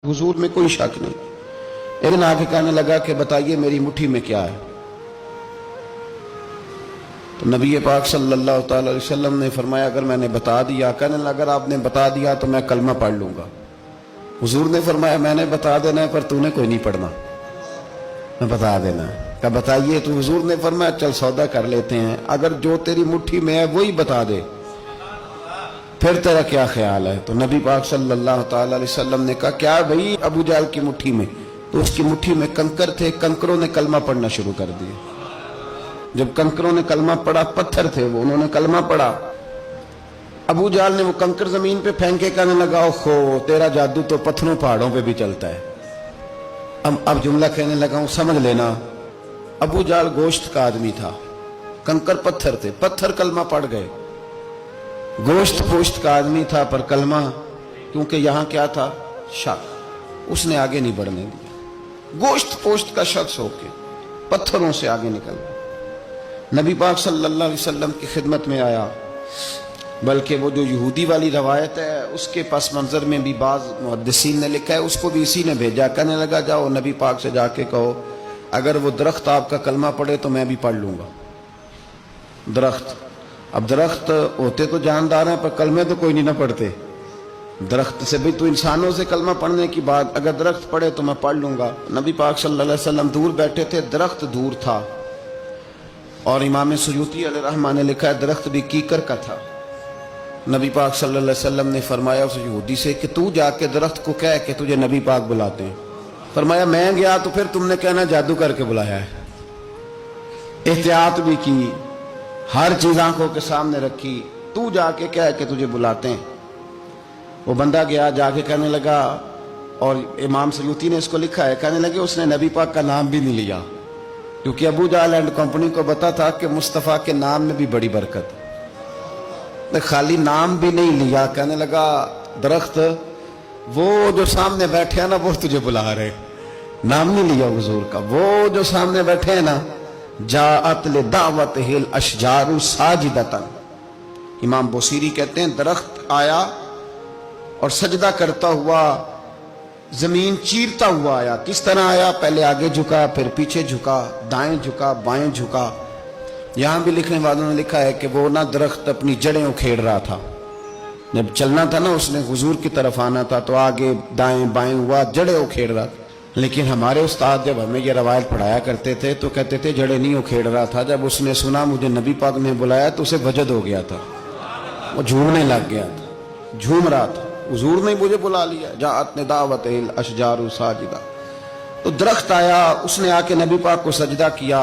हुजूर में कोई शक नहीं। लेकिन आगे कहने लगा कि बताइए मेरी मुट्ठी में क्या है। तो नबी पाक सल्लल्लाहु अलैहि वसल्लम ने फरमाया अगर मैंने बता दिया, कहने लगा अगर आपने बता दिया तो मैं कलमा पढ़ लूंगा। हुजूर ने फरमाया मैंने बता देना है पर तूने कोई नहीं पढ़ना, मैं बता देना है। कहा बताइए। तो हुजूर ने फरमाया चल सौदा कर लेते हैं, अगर जो तेरी मुट्ठी में है वही बता दे फिर तेरा क्या ख्याल है। तो नबी पाक सल्लल्लाहु अलैहि वसल्लम ने कहा क्या भाई अबू जहल की मुट्ठी में? तो उसकी मुट्ठी में कंकर थे, कंकरों ने कलमा पढ़ना शुरू कर दिया। जब कंकरों ने कलमा पढ़ा, पत्थर थे वो, उन्होंने कलमा पढ़ा। अबू जहल ने वो कंकर जमीन पे फेंके, कहने लगा ओहो तेरा जादू तो पत्थरों पहाड़ों पे भी चलता है। अब जुमला कहने लगा हूं समझ लेना। अबू जहल गोश्त का आदमी था, कंकर पत्थर थे, पत्थर कलमा पढ़ गए। गोश्त पोश्त का आदमी था पर कलमा, क्योंकि यहां क्या था शक, उसने आगे नहीं बढ़ने दिया। गोश्त पोश्त का शख्स होके पत्थरों से आगे निकल गया। नबी पाक सल्लल्लाहु अलैहि वसल्लम की खिदमत में आया। बल्कि वो जो यहूदी वाली रवायत है उसके पस मंजर में भी बाज मुहद्दिसीन ने लिखा है, उसको भी इसी ने भेजा। कहने लगा जाओ नबी पाक से जाके कहो अगर वो दरख्त आपका कलमा पढ़े तो मैं भी पढ़ लूंगा। दरख्त, अब दरख्त होते तो जानदार हैं पर कलमे तो कोई नहीं ना पढ़ते। दरख्त से भी तो इंसानों से कलमा पढ़ने की बात, अगर दरख्त पढ़े तो मैं पढ़ लूंगा। नबी पाक सल्लल्लाहु अलैहि वसल्लम दूर बैठे थे, दरख्त दूर था। और इमाम सुयूती अलैहिर्रहमा ने लिखा है दरख्त भी कीकर का था। नबी पाक सल्लल्लाहु अलैहि वसल्लम ने फरमाया उस यहूदी से कि तू जाके दरख्त को कह कि तुझे नबी पाक बुलाते हैं। फरमाया मैं गया तो फिर तुमने कहना जादू करके बुलाया है। एहतियात भी की, हर चीज आंखों के सामने रखी, तू जाके कह के तुझे बुलाते हैं। वो बंदा गया, जाके कहने लगा, और इमाम सयूती ने इसको लिखा है, कहने लगे उसने नबी पाक का नाम भी नहीं लिया, क्योंकि अबू जहल एंड कंपनी को पता था कि मुस्तफ़ा के नाम में भी बड़ी बरकत। खाली नाम भी नहीं लिया, कहने लगा दरख्त वो जो सामने बैठे हैं ना वो तुझे बुला रहे, नाम नहीं लिया हुजूर का। वो जो सामने बैठे हैं ना, जाअत ले दावत हिल अशजारु साजिदतन। इमाम बुसीरी कहते हैं दरख्त आया और सजदा करता हुआ, जमीन चीरता हुआ आया। किस तरह आया? पहले आगे झुका, फिर पीछे झुका, दाएं झुका, बाएं झुका। यहां भी लिखने वालों ने लिखा है कि वो ना दरख्त अपनी जड़ें उखेड़ रहा था। जब चलना था ना उसने हुजूर की तरफ आना था तो आगे दाएं बाएं हुआ, जड़ें उखेड़ रहा था। लेकिन हमारे उस्ताद जब हमें ये रवायत पढ़ाया करते थे तो कहते थे जड़ें नहीं उखेड़ रहा था। जब उसने सुना मुझे नबी पाक ने बुलाया तो उसे वजद हो गया था, वो झूमने लग गया था, झूम रहा था। हुजूर ने मुझे बुला लिया, जाअत ने दावत हिल अशजारु साजिदा। तो दरख्त आया, उसने आके नबी पाक को सजदा किया।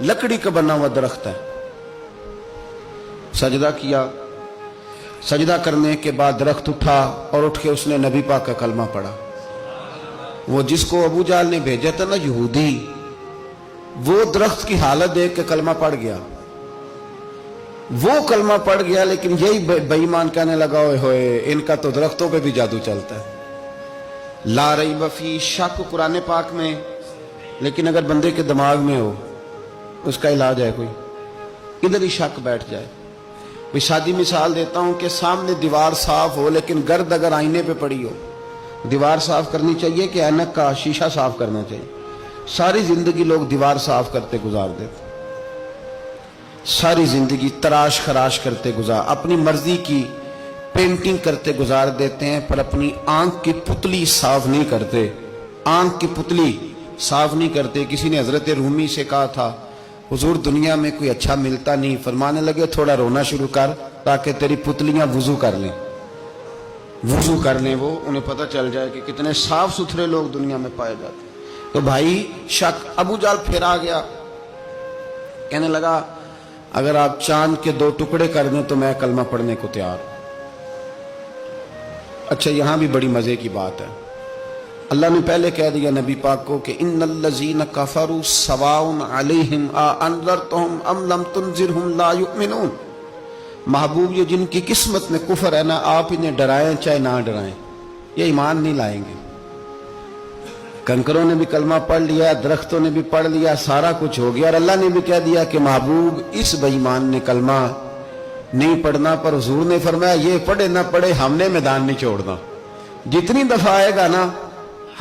लकड़ी का बना हुआ दरख्त है, सजदा किया। सजदा करने के बाद दरख्त उठा और उठ के उसने नबी पाक का कलमा पढ़ा। वो जिसको अबू जहल ने भेजा था ना यहूदी, वो दरख्त की हालत देख के कलमा पढ़ गया। वो कलमा पढ़ गया, लेकिन यही बेईमान कहने लगा ओए होए इनका तो दरख्तों पे भी जादू चलता है। ला रैब फी, शक कुरान पाक में, लेकिन अगर बंदे के दिमाग में हो उसका इलाज है कोई, इधर ही शक बैठ जाए। भाई शादी मिसाल देता हूं कि सामने दीवार साफ हो लेकिन गर्द अगर आईने पे पड़ी हो, दीवार साफ करनी चाहिए कि ऐनक का शीशा साफ करना चाहिए? सारी जिंदगी लोग दीवार साफ करते गुजार देते, सारी जिंदगी तराश खराश करते गुजार, अपनी मर्जी की पेंटिंग करते गुजार देते हैं, पर अपनी आंख की पुतली साफ नहीं करते। आंख की पुतली साफ नहीं करते। किसी ने हजरत रूमी से कहा था हुजूर दुनिया में कोई अच्छा मिलता नहीं, फरमाने लगे थोड़ा रोना शुरू कर ताकि तेरी पुतलियां वुजू कर लें, वुजू कर लें। वो उन्हें पता चल जाए कि कितने साफ सुथरे लोग दुनिया में पाए जाते। तो भाई शक, अबू जहल फिर आ गया, कहने लगा अगर आप चांद के 2 टुकड़े कर दें तो मैं कलमा पढ़ने को तैयार। अच्छा यहां भी बड़ी मजे की बात है। अल्लाह ने पहले कह दिया नबी पाक को कि इन्नल्लज़ीना कफरू सवाउन अलैहिम आ अनज़रतहुम अम लम तुनज़िरहुम ला युमिनून। महबूब ये जिनकी किस्मत में कुफर है ना, आप इन्हें डराएं चाहे ना डराएं, ये ईमान नहीं लाएंगे। कंकरों ने भी कलमा पढ़ लिया, दरख्तों ने भी पढ़ लिया, सारा कुछ हो गया। और अल्लाह ने भी कह दिया कि महबूब इस बेईमान ने कलमा नहीं पढ़ना, पर हुजूर ने फरमाया ये पढ़े ना पढ़े हमने मैदान नहीं छोड़ना। जितनी दफा आएगा ना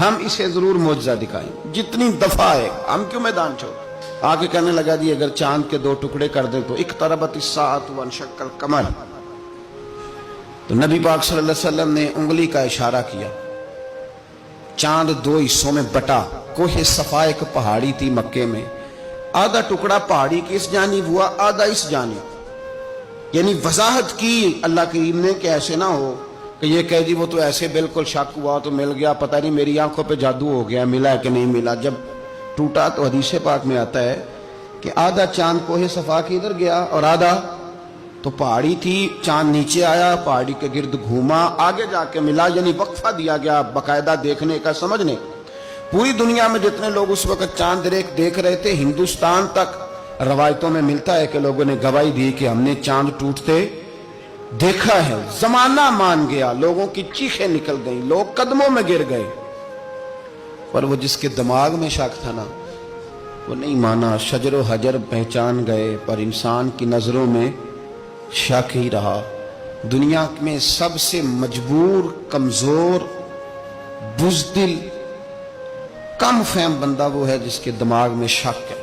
ہم اسے ضرور معجزہ دکھائیں، جتنی دفعہ ہے، ہم کیوں میدان چھوڑ؟ آگے کہنے لگا جی اگر چاند کے 2 ٹکڑے کر دیں تو اقتربت الساعۃ وانشق القمر، تو نبی پاک صلی اللہ علیہ وسلم نے انگلی کا اشارہ کیا، چاند 2 حصوں میں بٹا۔ کوہ صفا ایک پہاڑی تھی مکے میں، آدھا ٹکڑا پہاڑی کی اس جانب ہوا، آدھا اس جانب، یعنی وضاحت کی اللہ کریم نے کہ ایسے نہ ہو کہ یہ کہہ جی وہ تو ایسے بالکل شک ہوا تو مل گیا، پتہ نہیں میری آنکھوں پہ جادو ہو گیا، ملا ہے کہ نہیں ملا۔ جب ٹوٹا تو حدیث پاک میں آتا ہے کہ آدھا چاند کوہ صفا کے ادھر گیا اور آدھا تو پہاڑی تھی، چاند نیچے آیا، پہاڑی کے گرد گھوما، آگے جا کے ملا، یعنی وقفہ دیا گیا باقاعدہ دیکھنے کا، سمجھنے۔ پوری دنیا میں جتنے لوگ اس وقت چاند دیکھ رہے تھے، ہندوستان تک روایتوں میں ملتا ہے کہ لوگوں نے گواہی دی کہ ہم نے چاند ٹوٹتے دیکھا ہے۔ زمانہ مان گیا، لوگوں کی چیخیں نکل گئیں، لوگ قدموں میں گر گئے، پر وہ جس کے دماغ میں شک تھا نا وہ نہیں مانا۔ شجر و حجر پہچان گئے پر انسان کی نظروں میں شک ہی رہا۔ دنیا میں سب سے مجبور، کمزور، بزدل، کم فہم بندہ وہ ہے جس کے دماغ میں شک ہے۔